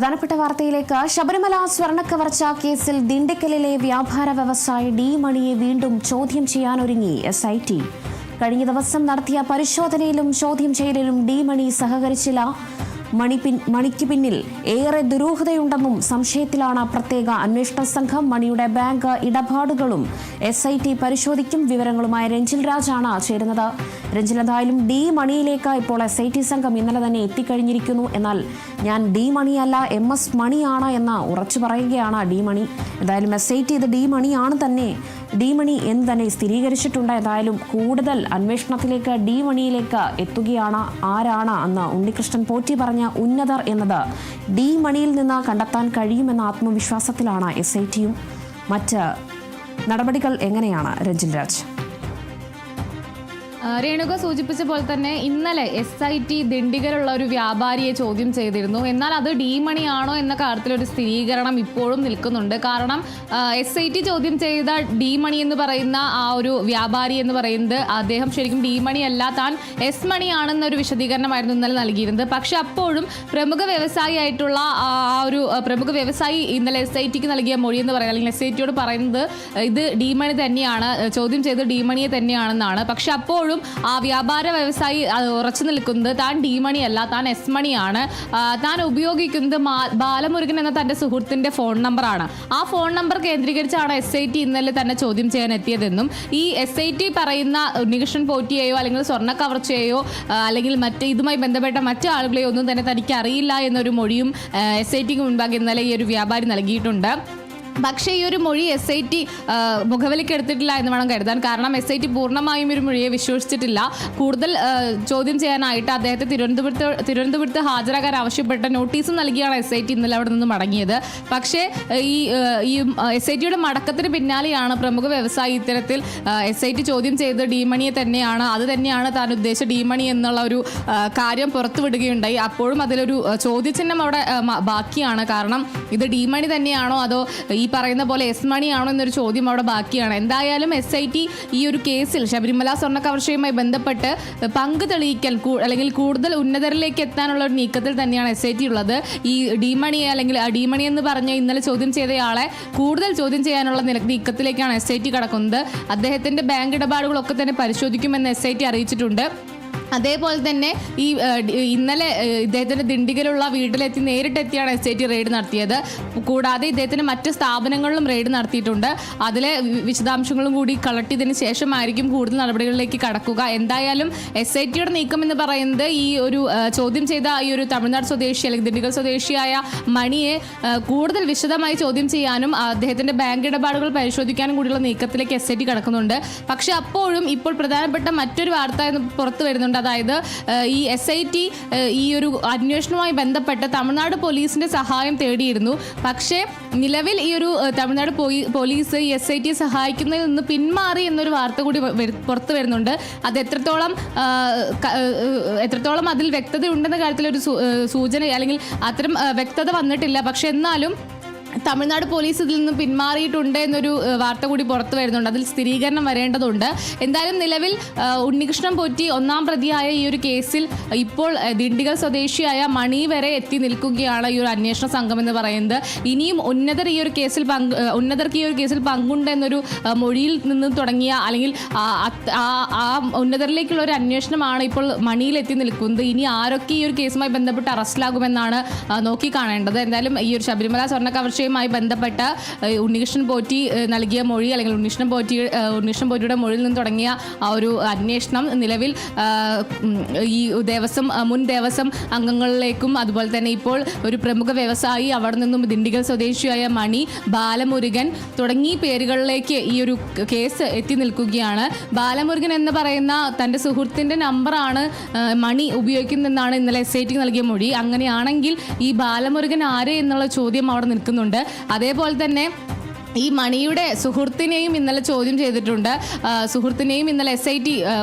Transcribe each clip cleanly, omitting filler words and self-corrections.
പ്രധാനപ്പെട്ട വാർത്തയിലേക്ക്. ശബരിമല സ്വർണ്ണക്കവർച്ച കേസിൽ ദിണ്ടിക്കലിലെ വ്യാപാര വ്യവസായി ഡി മണിയെ വീണ്ടും ചോദ്യം ചെയ്യാനൊരുങ്ങി SIT. കഴിഞ്ഞ ദിവസം നടത്തിയ പരിശോധനയിലും ചോദ്യം ചെയ്യലിലും ഡി മണി സഹകരിച്ചില്ല. മണിക്ക് പിന്നിൽ ഏറെ ദുരൂഹതയുണ്ടെന്നും സംശയത്തിലാണ് പ്രത്യേക അന്വേഷണ സംഘം. മണിയുടെ ബാങ്ക് ഇടപാടുകളും SIT പരിശോധിക്കും. വിവരങ്ങളുമായി രഞ്ജിൽ രാജാണ് ചേരുന്നത്. രഞ്ജിൽ, എന്തായാലും ഡി മണിയിലേക്ക് ഇപ്പോൾ SIT സംഘം ഇന്നലെ തന്നെ എത്തിക്കഴിഞ്ഞിരിക്കുന്നു. എന്നാൽ ഞാൻ ഡി മണിയല്ല MS മണിയാണ് എന്ന് ഉറച്ചു പറയുകയാണ് ഡി മണി. എന്തായാലും SIT ഇത് ഡി മണിയാണ് ഡി മണി എന്ന് തന്നെ സ്ഥിരീകരിച്ചിട്ടുണ്ട്. എന്തായാലും കൂടുതൽ അന്വേഷണത്തിലേക്ക് ഡി മണിയിലേക്ക് എത്തുകയാണ്. ആരാണ് അന്ന് ഉണ്ണികൃഷ്ണൻ പോറ്റി പറഞ്ഞ ഉന്നതർ എന്നത് ഡി മണിയിൽ നിന്ന് കണ്ടെത്താൻ കഴിയുമെന്ന ആത്മവിശ്വാസത്തിലാണ് SITയും. മറ്റ് നടപടികൾ എങ്ങനെയാണ് രഞ്ജിൽ രാജ്? രേണുക സൂചിപ്പിച്ച പോലെ തന്നെ ഇന്നലെ SIT ദിണ്ടിഗലുള്ള ഒരു വ്യാപാരിയെ ചോദ്യം ചെയ്തിരുന്നു. എന്നാൽ അത് ഡി മണിയാണോ എന്ന കാര്യത്തിലൊരു സ്ഥിരീകരണം ഇപ്പോഴും നിൽക്കുന്നുണ്ട്. കാരണം SIT ചോദ്യം ചെയ്ത ഡി മണി എന്ന് പറയുന്ന ആ ഒരു വ്യാപാരി എന്ന് പറയുന്നത് അദ്ദേഹം ശരിക്കും ഡി മണി അല്ല, താൻ S മണിയാണെന്നൊരു വിശദീകരണമായിരുന്നു ഇന്നലെ നൽകിയിരുന്നത്. പക്ഷെ അപ്പോഴും പ്രമുഖ വ്യവസായി ആയിട്ടുള്ള ആ ഒരു പ്രമുഖ വ്യവസായി ഇന്നലെ SITക്ക് നൽകിയ മൊഴി എന്ന് പറയുന്നത്, അല്ലെങ്കിൽ SITയോട് പറയുന്നത് ഇത് ഡി മണി തന്നെയാണ്, ചോദ്യം ചെയ്ത് ഡി മണിയെ തന്നെയാണെന്നാണ്. പക്ഷെ അപ്പോഴും ആ വ്യാപാര വ്യവസായി ഉറച്ചു നിൽക്കുന്നത് താൻ ഡി മണിയല്ല, താൻ S മണിയാണ്. താൻ ഉപയോഗിക്കുന്നത് ബാലമുരുകൻ എന്ന തന്റെ സുഹൃത്തിന്റെ ഫോൺ നമ്പറാണ്. ആ ഫോൺ നമ്പർ കേന്ദ്രീകരിച്ചാണ് SIT ഇന്നലെ തന്നെ ചോദ്യം ചെയ്യാൻ എത്തിയതെന്നും ഈ SIT പറയുന്ന ഉണ്ണികൃഷ്ണൻ പോറ്റിയെയോ അല്ലെങ്കിൽ സ്വർണ്ണ കവർച്ചയെയോ അല്ലെങ്കിൽ മറ്റ് ഇതുമായി ബന്ധപ്പെട്ട മറ്റു ആളുകളെയോ ഒന്നും തന്നെ തനിക്ക് അറിയില്ല എന്നൊരു മൊഴിയും SITക്ക് മുൻപാകെ ഇന്നലെ ഈ ഒരു വ്യാപാരി നൽകിയിട്ടുണ്ട്. പക്ഷേ ഈ ഒരു മൊഴി SIT മുഖവിലേക്ക് എടുത്തിട്ടില്ല എന്ന് വേണം കരുതാൻ. കാരണം SIT പൂർണ്ണമായും ഒരു മൊഴിയെ വിശ്വസിച്ചിട്ടില്ല. കൂടുതൽ ചോദ്യം ചെയ്യാനായിട്ട് അദ്ദേഹത്തെ തിരുവനന്തപുരത്ത് ഹാജരാകാൻ ആവശ്യപ്പെട്ട നോട്ടീസും നൽകിയാണ് SIT ഇന്നലെ അവിടെ നിന്ന് മടങ്ങിയത്. പക്ഷേ ഈ SITയുടെ മടക്കത്തിന് പിന്നാലെയാണ് പ്രമുഖ വ്യവസായി ഇത്തരത്തിൽ SIT ചോദ്യം ചെയ്ത് ഡി മണിയെ തന്നെയാണ്, അത് തന്നെയാണ് താൻ ഉദ്ദേശിച്ച ഡി മണി എന്നുള്ള ഒരു കാര്യം പുറത്തുവിടുകയുണ്ടായി. അപ്പോഴും അതിലൊരു ചോദ്യചിഹ്നം അവിടെ ബാക്കിയാണ്. കാരണം ഇത് ഡി മണി തന്നെയാണോ അതോ ഈ പറയുന്ന പോലെ S മണിയാണോ എന്നൊരു ചോദ്യം അവിടെ ബാക്കിയാണ്. എന്തായാലും SIT ഈ ഒരു കേസിൽ ശബരിമല സ്വർണ്ണ കവർച്ചയുമായി ബന്ധപ്പെട്ട് പങ്ക് തെളിയിക്കൽ അല്ലെങ്കിൽ കൂടുതൽ ഉന്നതരിലേക്ക് എത്താനുള്ള ഒരു നീക്കത്തിൽ തന്നെയാണ് SIT ഉള്ളത്. ഈ ഡി മണിയെ അല്ലെങ്കിൽ ഡി മണി എന്ന് പറഞ്ഞ് ഇന്നലെ ചോദ്യം ചെയ്തയാളെ കൂടുതൽ ചോദ്യം ചെയ്യാനുള്ള നീക്കത്തിലേക്കാണ് SIT കടക്കുന്നത്. അദ്ദേഹത്തിന്റെ ബാങ്ക് ഇടപാടുകളൊക്കെ തന്നെ പരിശോധിക്കുമെന്ന് SIT അറിയിച്ചിട്ടുണ്ട്. അതേപോലെ തന്നെ ഈ ഇന്നലെ ഇദ്ദേഹത്തിൻ്റെ ദിണ്ടിഗലുള്ള വീട്ടിലെത്തി നേരിട്ടെത്തിയാണ് SIT റെയ്ഡ് നടത്തിയത്. കൂടാതെ ഇദ്ദേഹത്തിന് മറ്റ് സ്ഥാപനങ്ങളിലും റെയ്ഡ് നടത്തിയിട്ടുണ്ട്. അതിലെ വിശദാംശങ്ങളും കൂടി കളക്ട് ചെയ്തതിന് ശേഷമായിരിക്കും കൂടുതൽ നടപടികളിലേക്ക് കടക്കുക. എന്തായാലും SITയുടെ നീക്കം എന്ന് പറയുന്നത് ഈ ഒരു ചോദ്യം ചെയ്ത ഈ ഒരു തമിഴ്നാട് സ്വദേശി അല്ലെങ്കിൽ ദിണ്ടിഗൽ സ്വദേശിയായ മണിയെ കൂടുതൽ വിശദമായി ചോദ്യം ചെയ്യാനും അദ്ദേഹത്തിൻ്റെ ബാങ്ക് ഇടപാടുകൾ പരിശോധിക്കാനും കൂടിയുള്ള നീക്കത്തിലേക്ക് SIT കടക്കുന്നുണ്ട്. പക്ഷെ അപ്പോഴും ഇപ്പോൾ പ്രധാനപ്പെട്ട മറ്റൊരു വാർത്ത പുറത്തു വരുന്നുണ്ട്. അതായത് ഈ SIT ഈ ഒരു അന്വേഷണവുമായി ബന്ധപ്പെട്ട് തമിഴ്നാട് പോലീസിന്റെ സഹായം തേടിയിരുന്നു. പക്ഷേ നിലവിൽ ഈ ഒരു തമിഴ്നാട് പോലീസ് ഈ SIT സഹായിക്കുന്നതിൽ നിന്ന് പിന്മാറി എന്നൊരു വാർത്ത കൂടി പുറത്തു വരുന്നുണ്ട്. അത് എത്രത്തോളം അതിൽ വ്യക്തത ഉണ്ടെന്ന കാര്യത്തിലൊരു സൂചന അല്ലെങ്കിൽ അത്തരം വ്യക്തത വന്നിട്ടില്ല. പക്ഷെ എന്നാലും തമിഴ്നാട് പോലീസ് ഇതിൽ നിന്ന് പിന്മാറിയിട്ടുണ്ട് എന്നൊരു വാർത്ത കൂടി പുറത്തു വരുന്നുണ്ട്. അതിൽ സ്ഥിരീകരണം വരേണ്ടതുണ്ട്. എന്തായാലും നിലവിൽ ഉണ്ണികൃഷ്ണൻ പോറ്റി ഒന്നാം പ്രതിയായ ഈ ഒരു കേസിൽ ഇപ്പോൾ ദിണ്ടിഗൽ സ്വദേശിയായ മണി വരെ എത്തി നിൽക്കുകയാണ് ഈ ഒരു അന്വേഷണ സംഘം എന്ന് പറയുന്നത്. ഇനിയും ഉന്നതർക്ക് ഈ ഒരു കേസിൽ പങ്കുണ്ട് എന്നൊരു മൊഴിയിൽ നിന്ന് തുടങ്ങിയ അല്ലെങ്കിൽ ആ ഉന്നതരിലേക്കുള്ള ഒരു അന്വേഷണമാണ് ഇപ്പോൾ മണിയിൽ എത്തി നിൽക്കുന്നത്. ഇനി ആരൊക്കെ ഈ ഒരു കേസുമായി ബന്ധപ്പെട്ട് അറസ്റ്റിലാകുമെന്നാണ് നോക്കിക്കാണേണ്ടത്. എന്തായാലും ഈ ഒരു ശബരിമല സ്വർണ്ണ കവർച്ചയുമായി ബന്ധപ്പെട്ട ഉണ്ണികൃഷ്ണൻ പോറ്റി നൽകിയ മൊഴി അല്ലെങ്കിൽ ഉണ്ണികൃഷ്ണൻ പോറ്റിയുടെ മൊഴിയിൽ നിന്ന് തുടങ്ങിയ ആ ഒരു അന്വേഷണം നിലവിൽ ഈ മുൻ ദേവസ്വം അംഗങ്ങളിലേക്കും അതുപോലെ തന്നെ ഇപ്പോൾ ഒരു പ്രമുഖ വ്യവസായി അവിടെ നിന്നും ദിണ്ടിഗൽ സ്വദേശിയായ മണി, ബാലമുരുകൻ തുടങ്ങി പേരുകളിലേക്ക് ഈ ഒരു കേസ് എത്തി നിൽക്കുകയാണ്. ബാലമുരുകൻ എന്ന് പറയുന്ന തൻ്റെ സുഹൃത്തിൻ്റെ നമ്പറാണ് മണി ഉപയോഗിക്കുന്നതെന്നാണ് ഇന്നലെ SITക്ക് നൽകിയ മൊഴി. അങ്ങനെയാണെങ്കിൽ ഈ ബാലമുരുകൻ ആര് എന്നുള്ള ചോദ്യം അവിടെ നിൽക്കുന്നുണ്ട്. അതേപോലെ തന്നെ ഈ മണിയുടെ സുഹൃത്തിനെയും ഇന്നലെ ചോദ്യം ചെയ്തിട്ടുണ്ട്. സുഹൃത്തിനെയും ഇന്നലെ SIT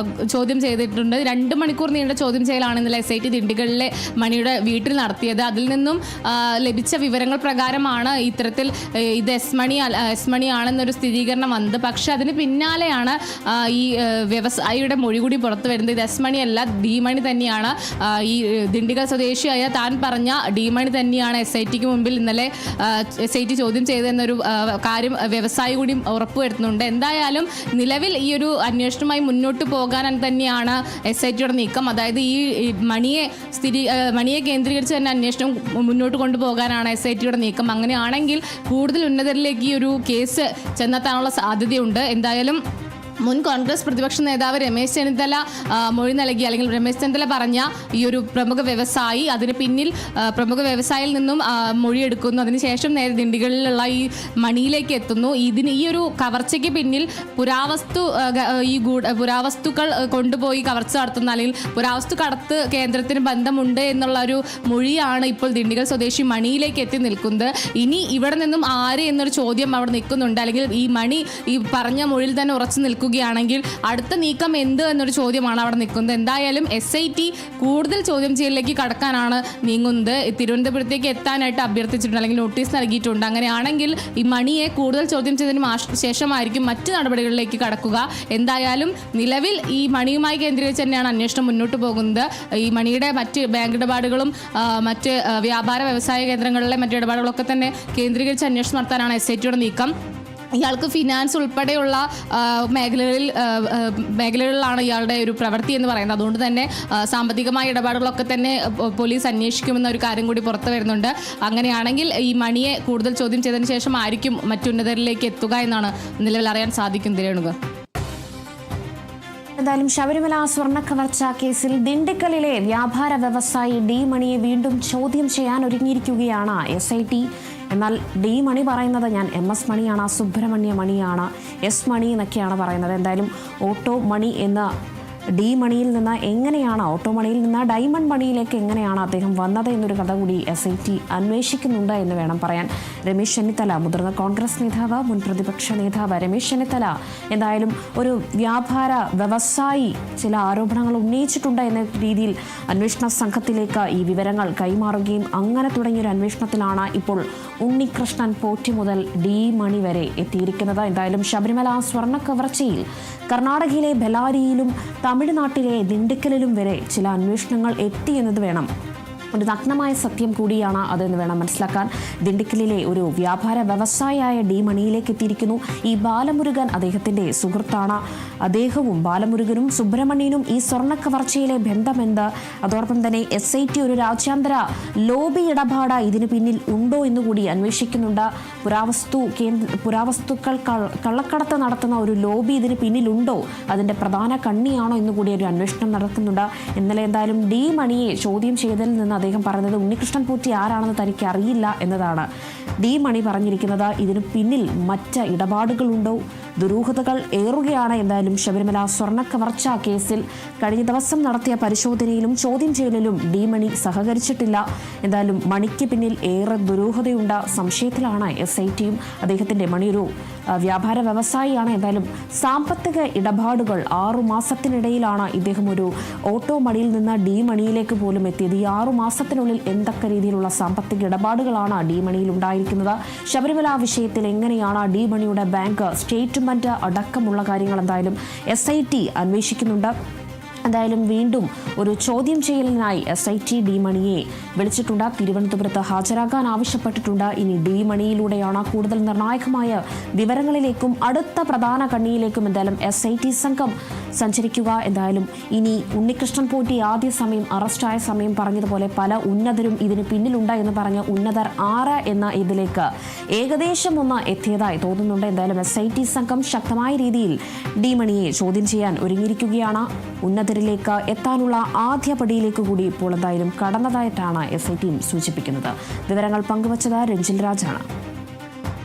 ചോദ്യം ചെയ്തിട്ടുണ്ട്. 2 മണിക്കൂർ നീണ്ട ചോദ്യം ചെയ്യലാണ് ഇന്നലെ SIT ദിണ്ടിഗലിലെ മണിയുടെ വീട്ടിൽ നടത്തിയത്. അതിൽ നിന്നും ലഭിച്ച വിവരങ്ങൾ പ്രകാരമാണ് ഇത്തരത്തിൽ ഇത് എസ് മണി ആണെന്നൊരു സ്ഥിരീകരണം വന്നത്. പക്ഷെ അതിന് പിന്നാലെയാണ് ഈ വ്യവസായിയുടെ മൊഴി കൂടി പുറത്തു വരുന്നത്. ഇത് എസ് മണി അല്ല, ഡി മണി തന്നെയാണ്. ഈ ദിണ്ടിഗൽ സ്വദേശിയായ താൻ പറഞ്ഞ ഡി മണി തന്നെയാണ് SITക്ക് മുമ്പിൽ ഇന്നലെ SIT ചോദ്യം ചെയ്തതെന്നൊരു കാര്യം വ്യവസായി കൂടി ഉറപ്പുവരുത്തുന്നുണ്ട്. എന്തായാലും നിലവിൽ ഈ ഒരു അന്വേഷണവുമായി മുന്നോട്ട് പോകാൻ തന്നെയാണ് SITയുടെ നീക്കം. അതായത് ഈ മണിയെ കേന്ദ്രീകരിച്ച് തന്നെ അന്വേഷണം മുന്നോട്ട് കൊണ്ടുപോകാനാണ് SITയുടെ നീക്കം. അങ്ങനെയാണെങ്കിൽ കൂടുതൽ ഉന്നതരിലേക്ക് ഈ ഒരു കേസ് ചെന്നെത്താനുള്ള സാധ്യതയുണ്ട്. എന്തായാലും മുൻ കോൺഗ്രസ് പ്രതിപക്ഷ നേതാവ് രമേശ് ചെന്നിത്തല മൊഴി നൽകി, അല്ലെങ്കിൽ രമേശ് ചെന്നിത്തല പറഞ്ഞ ഈ ഒരു പ്രമുഖ വ്യവസായി, അതിന് പിന്നിൽ പ്രമുഖ വ്യവസായിയിൽ നിന്നും മൊഴിയെടുക്കുന്നു. അതിനുശേഷം നേരെ ദിണ്ടിഗലിലുള്ള ഈ മണിയിലേക്ക് എത്തുന്നു. ഈ ഒരു കവർച്ചയ്ക്ക് പിന്നിൽ പുരാവസ്തുക്കൾ കൊണ്ടുപോയി കവർച്ച നടത്തുന്ന, അല്ലെങ്കിൽ പുരാവസ്തു കടത്ത് കേന്ദ്രത്തിന് ബന്ധമുണ്ട് എന്നുള്ള ഒരു മൊഴിയാണ് ഇപ്പോൾ ദിണ്ടിഗൽ സ്വദേശി മണിയിലേക്ക് എത്തി നിൽക്കുന്നത്. ഇനി ഇവിടെ നിന്നും ആര് എന്നൊരു ചോദ്യം അവിടെ നിൽക്കുന്നുണ്ട്. അല്ലെങ്കിൽ ഈ മണി ഈ പറഞ്ഞ മൊഴിയിൽ തന്നെ ഉറച്ചു നിൽക്കും ണെങ്കിൽ അടുത്ത നീക്കം എന്ത് എന്നൊരു ചോദ്യമാണ് അവിടെ നിൽക്കുന്നത്. എന്തായാലും SIT കൂടുതൽ ചോദ്യം ചെയ്യലിലേക്ക് കടക്കാനാണ് നീങ്ങുന്നത്. തിരുവനന്തപുരത്തേക്ക് എത്താനായിട്ട് അഭ്യർത്ഥിച്ചിട്ടുണ്ട്, അല്ലെങ്കിൽ നോട്ടീസ് നൽകിയിട്ടുണ്ട്. അങ്ങനെയാണെങ്കിൽ ഈ മണിയെ കൂടുതൽ ചോദ്യം ചെയ്തതിന് ശേഷമായിരിക്കും മറ്റ് നടപടികളിലേക്ക് കടക്കുക. എന്തായാലും നിലവിൽ ഈ മണിയുമായി കേന്ദ്രീകരിച്ച് തന്നെയാണ് അന്വേഷണം മുന്നോട്ട് പോകുന്നത്. ഈ മണിയുടെ മറ്റ് ബാങ്ക് ഇടപാടുകളും മറ്റ് വ്യാപാര വ്യവസായ കേന്ദ്രങ്ങളിലെ മറ്റ് ഇടപാടുകളൊക്കെ തന്നെ കേന്ദ്രീകരിച്ച് അന്വേഷണം നടത്താനാണ് SITയുടെ നീക്കം. ഇയാൾക്ക് ഫിനാൻസ് ഉൾപ്പെടെയുള്ള മേഖലകളിലാണ് ഇയാളുടെ ഒരു പ്രവൃത്തി എന്ന് പറയുന്നത്. അതുകൊണ്ട് തന്നെ സാമ്പത്തികമായ ഇടപാടുകളൊക്കെ തന്നെ പോലീസ് അന്വേഷിക്കുമെന്ന ഒരു കാര്യം കൂടി പുറത്തു വരുന്നുണ്ട്. അങ്ങനെയാണെങ്കിൽ ഈ മണിയെ കൂടുതൽ ചോദ്യം ചെയ്തതിന് ശേഷം ആയിരിക്കും മറ്റുന്നതരിലേക്ക് എത്തുക എന്നാണ് നിലവിൽ അറിയാൻ സാധിക്കും. രേണുക, എന്തായാലും ശബരിമല സ്വർണ്ണ കവർച്ച കേസിൽ ദിണ്ടിഗലിലെ വ്യാപാര വ്യവസായി ഡി മണിയെ വീണ്ടും ചോദ്യം ചെയ്യാൻ ഒരുങ്ങിയിരിക്കുകയാണ് SIT. എന്നാൽ ഡി മണി പറയുന്നത് ഞാൻ MS മണിയാണ്, സുബ്രഹ്മണ്യ മണിയാണ്, S മണി എന്നൊക്കെയാണ് പറയുന്നത്. എന്തായാലും ഓട്ടോ മണി എന്ന ഡി മണിയിൽ നിന്ന് എങ്ങനെയാണ്, ഓട്ടോ മണിയിൽ നിന്ന് ഡയമണ്ട് മണിയിലേക്ക് എങ്ങനെയാണ് അദ്ദേഹം വന്നത് എന്നൊരു കഥ കൂടി SIT അന്വേഷിക്കുന്നുണ്ട് എന്ന് വേണം പറയാൻ. രമേശ് ചെന്നിത്തല, മുതിർന്ന കോൺഗ്രസ് നേതാവ്, മുൻ പ്രതിപക്ഷ നേതാവ് രമേശ് ചെന്നിത്തല എന്തായാലും ഒരു വ്യാപാര വ്യവസായി ചില ആരോപണങ്ങൾ ഉന്നയിച്ചിട്ടുണ്ട് എന്ന രീതിയിൽ അന്വേഷണ സംഘത്തിലേക്ക് ഈ വിവരങ്ങൾ കൈമാറുകയും അങ്ങനെ തുടങ്ങിയൊരു അന്വേഷണത്തിലാണ് ഇപ്പോൾ ഉണ്ണികൃഷ്ണൻ പോറ്റി മുതൽ ഡി മണി വരെ എത്തിയിരിക്കുന്നത്. എന്തായാലും ശബരിമല സ്വർണ്ണ കവർച്ചയിൽ കർണാടകയിലെ ബെല്ലാരിയിലും തമിഴ്നാട്ടിലെ ദിണ്ടിഗലിലും വരെ ചില അന്വേഷണങ്ങൾ എത്തി എന്നത് വേണം, ഒരു നഗ്നമായ സത്യം കൂടിയാണ് അതെന്ന് വേണം മനസ്സിലാക്കാൻ. ദിണ്ടിഗലിലെ ഒരു വ്യാപാര വ്യവസായിയായ ഡി മണിയിലേക്ക് എത്തിയിരിക്കുന്നു. ഈ ബാലമുരുകൻ അദ്ദേഹത്തിൻ്റെ സുഹൃത്താണ്. അദ്ദേഹവും ബാലമുരുകനും സുബ്രഹ്മണ്യനും ഈ സ്വർണ്ണ കവർച്ചയിലെ ബന്ധമെന്ത്, അതോടൊപ്പം തന്നെ SIT ഒരു രാജ്യാന്തര ലോബി ഇടപാട് ഇതിന് പിന്നിൽ ഉണ്ടോ എന്നുകൂടി അന്വേഷിക്കുന്നുണ്ട്. പുരാവസ്തുക്കൾ കള്ളക്കടത്ത് നടത്തുന്ന ഒരു ലോബി ഇതിന് പിന്നിലുണ്ടോ, അതിൻ്റെ പ്രധാന കണ്ണിയാണോ എന്നുകൂടി ഒരു അന്വേഷണം നടക്കുന്നുണ്ട്. ഇന്നലെ എന്തായാലും ഡി മണിയെ ചോദ്യം ചെയ്തതിൽ നിന്ന് അദ്ദേഹം പറഞ്ഞത് ഉണ്ണികൃഷ്ണൻ പോറ്റി ആരാണെന്ന് തനിക്ക് അറിയില്ല എന്നതാണ്. ഡി മണി പറഞ്ഞിരിക്കുന്നത് ഇതിന് പിന്നിൽ മറ്റ് ഇടപാടുകളുണ്ടോ, ദുരൂഹതകൾ ഏറുകയാണ്. എന്തായാലും ശബരിമല സ്വർണ്ണ കവർച്ച കേസിൽ കഴിഞ്ഞ ദിവസം നടത്തിയ പരിശോധനയിലും ചോദ്യം ചെയ്യലിലും ഡി മണി സഹകരിച്ചിട്ടില്ല. എന്തായാലും മണിക്ക് പിന്നിൽ ഏറെ ദുരൂഹതയുണ്ട്, സംശയത്തിലാണ് SITയും. അദ്ദേഹത്തിൻ്റെ മണി ഒരു വ്യാപാര വ്യവസായിയാണ്. എന്തായാലും സാമ്പത്തിക ഇടപാടുകൾ 6 മാസത്തിനിടയിലാണ് ഇദ്ദേഹം ഒരു ഓട്ടോ മണിയിൽ നിന്ന് ഡി മണിയിലേക്ക് പോലും എത്തിയത്. ഈ 6 മാസത്തിനുള്ളിൽ എന്തൊക്കെ രീതിയിലുള്ള സാമ്പത്തിക ഇടപാടുകളാണ് ഡി മണിയിൽ ഉണ്ടായിരിക്കുന്നത്, ശബരിമല വിഷയത്തിൽ എങ്ങനെയാണ് ഡി മണിയുടെ ബാങ്ക് സ്റ്റേറ്റ്മെന്റ് അടക്കമുള്ള കാര്യങ്ങൾ എന്തായാലും SIT അന്വേഷിക്കുന്നുണ്ട്. എന്തായാലും വീണ്ടും ഒരു ചോദ്യം ചെയ്യലിനായി SIT ഡി മണിയെ വിളിച്ചിട്ടുണ്ട്. തിരുവനന്തപുരത്ത് ഹാജരാകാൻ ആവശ്യപ്പെട്ടിട്ടുണ്ട്. ഇനി ഡി മണിയിലൂടെയാണ് കൂടുതൽ നിർണായകമായ വിവരങ്ങളിലേക്കും അടുത്ത പ്രധാന കണ്ണിയിലേക്കും എന്തായാലും SIT സംഘം സഞ്ചരിക്കുക. എന്തായാലും ഇനി ഉണ്ണികൃഷ്ണൻ പോറ്റി ആദ്യ സമയം അറസ്റ്റായ സമയം പറഞ്ഞതുപോലെ പല ഉന്നതരും ഇതിന് പിന്നിലുണ്ട് എന്ന് പറഞ്ഞ് ഉന്നതർ 6 എന്ന ഇതിലേക്ക് ഏകദേശം ഒന്ന് എത്തിയതായി തോന്നുന്നുണ്ട്. എന്തായാലും SIT സംഘം ശക്തമായ രീതിയിൽ ഡി മണിയെ ചോദ്യം ചെയ്യാൻ ഒരുങ്ങിയിരിക്കുകയാണ്. ഉന്നതരിലേക്ക് എത്താനുള്ള ആദ്യ പടിയിലേക്ക് കൂടി ഇപ്പോൾ എന്തായാലും കടന്നതായിട്ടാണ് SITയും സൂചിപ്പിക്കുന്നത്. വിവരങ്ങൾ പങ്കുവച്ചത് രഞ്ജിൽ രാജാണ്.